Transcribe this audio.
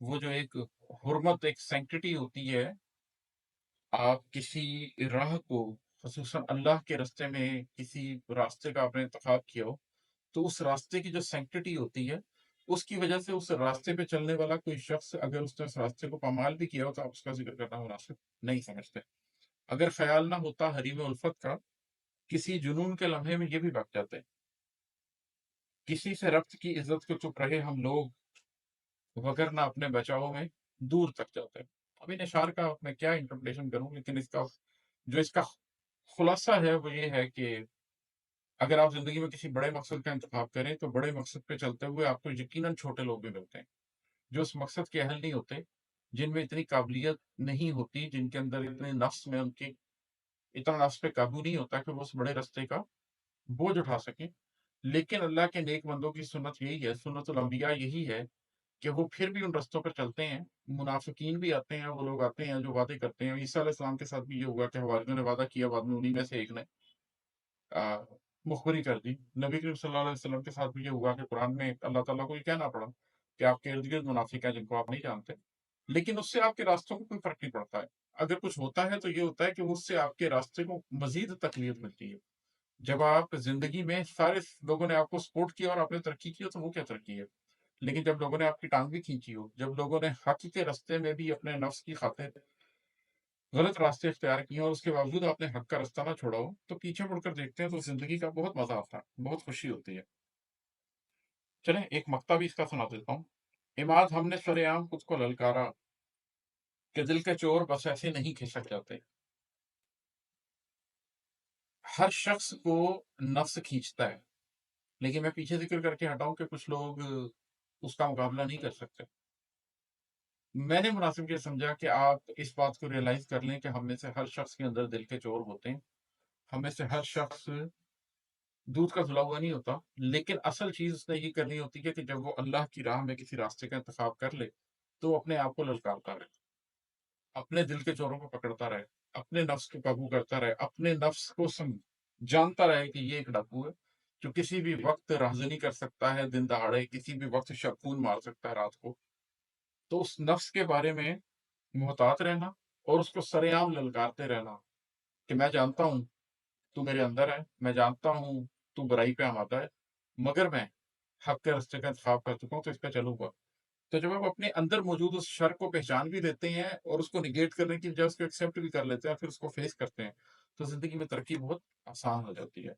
وہ جو ایک حرمت، ایک سینکٹٹی ہوتی ہے، آپ کسی راہ کو، خصوصاً اللہ کے راستے میں کسی راستے کا آپ نے انتخاب کیا ہو، تو اس راستے کی جو سینکٹٹی ہوتی ہے، اس کی وجہ سے اس راستے پہ چلنے والا کوئی شخص اگر اس نے اس راستے کو پامال بھی کیا ہو تو آپ اس کا ذکر کرنا مناسب نہیں سمجھتے۔ اگر خیال نہ ہوتا حریم الفت کا، کسی جنون کے لمحے میں یہ بھی بک جاتے، کسی سے ربط کی عزت کو چپ رہے ہم لوگ، وگرنہ اپنے بچاؤ میں دور تک جاتے ہیں۔ اب ان اشعار کا میں کیا انٹرپریٹیشن کروں، لیکن اس کا خلاصہ ہے وہ یہ ہے کہ اگر آپ زندگی میں کسی بڑے مقصد کا انتخاب کریں تو بڑے مقصد پہ چلتے ہوئے آپ کو یقیناً چھوٹے لوگ بھی ملتے ہیں جو اس مقصد کے اہل نہیں ہوتے، جن میں اتنی قابلیت نہیں ہوتی، جن کے اندر اتنے نفس میں ان کی اتنا نفس پہ قابو نہیں ہوتا کہ وہ اس بڑے رستے کا بوجھ اٹھا سکیں۔ لیکن اللہ کے نیک بندوں کی سنت یہی ہے، سنت الانبیاء یہی ہے کہ وہ پھر بھی ان رستوں پر چلتے ہیں۔ منافقین بھی آتے ہیں، وہ لوگ آتے ہیں جو وعدے کرتے ہیں۔ عیسیٰ علیہ السلام کے ساتھ بھی یہ ہوا کہ حواریوں نے وعدہ کیا، بعد میں انہیں میں سے ایک نے آ، مخبری کر دی۔ نبی کریم صلی اللہ علیہ وسلم کے ساتھ بھی یہ ہوا کہ قرآن میں اللہ تعالیٰ کو یہ کہنا پڑا کہ آپ کے ارد گرد منافق ہیں جن کو آپ نہیں جانتے، لیکن اس سے آپ کے راستوں کو کوئی فرق نہیں پڑتا ہے۔ اگر کچھ ہوتا ہے تو یہ ہوتا ہے کہ اس سے آپ کے راستے کو مزید تقویت ملتی ہے۔ جب آپ زندگی میں سارے لوگوں نے آپ کو سپورٹ کیا اور آپ نے ترقی کی تو وہ کیا ترقی ہے، لیکن جب لوگوں نے آپ کی ٹانگ بھی کھینچی ہو، جب لوگوں نے حق کے راستے میں بھی اپنے نفس کی خاطر غلط راستے اختیار کیے اور اس کے باوجود آپ نے حق کا راستہ نہ چھوڑا ہو، تو پیچھے مڑ کر دیکھتے ہیں تو زندگی کا بہت مزہ آتا ہے، بہت خوشی ہوتی ہے۔ چلیں ایک مقطع بھی اس کا سنا دیتا ہوں۔ عماد ہم نے سر عام خود کو للکارا کہ دل کے چور بس ایسے نہیں کھسک جاتے۔ ہر شخص کو نفس کھینچتا ہے، لیکن میں پیچھے ذکر کر کے ہٹاؤں کہ کچھ لوگ اس کا مقابلہ نہیں کر سکتے۔ میں نے مناسب یہ سمجھا کہ آپ اس بات کو ریئلائز کر لیں کہ ہم میں سے ہر شخص کے اندر دل کے چور ہوتے ہیں، ہم میں سے ہر شخص دودھ کا دھلا ہوا نہیں ہوتا، لیکن اصل چیز اس نے یہ کرنی ہوتی ہے کہ جب وہ اللہ کی راہ میں کسی راستے کا انتخاب کر لے تو وہ اپنے آپ کو للکارتا رہے، اپنے دل کے چوروں کو پکڑتا رہے، اپنے نفس کو قابو کرتا رہے، اپنے نفس کو جانتا رہے کہ یہ ایک ڈاکو ہے جو کسی بھی وقت راہزنی کر سکتا ہے، دن دہاڑے کسی بھی وقت شبخون مار سکتا ہے رات کو۔ تو اس نفس کے بارے میں محتاط رہنا اور اس کو سرے عام للکارتے رہنا کہ میں جانتا ہوں تو میرے اندر ہے، میں جانتا ہوں تو برائی پہ آمادہ ہے، مگر میں حق کے راستے کا انتخاب کر چکا ہوں تو اس پہ چلوں گا۔ تو جب آپ اپنے اندر موجود اس شر کو پہچان بھی لیتے ہیں اور اس کو نگیٹ کرنے کی بجائے اس کو ایکسیپٹ بھی کر لیتے ہیں، پھر اس کو فیس کرتے ہیں، تو زندگی میں ترقی بہت آسان ہو جاتی ہے۔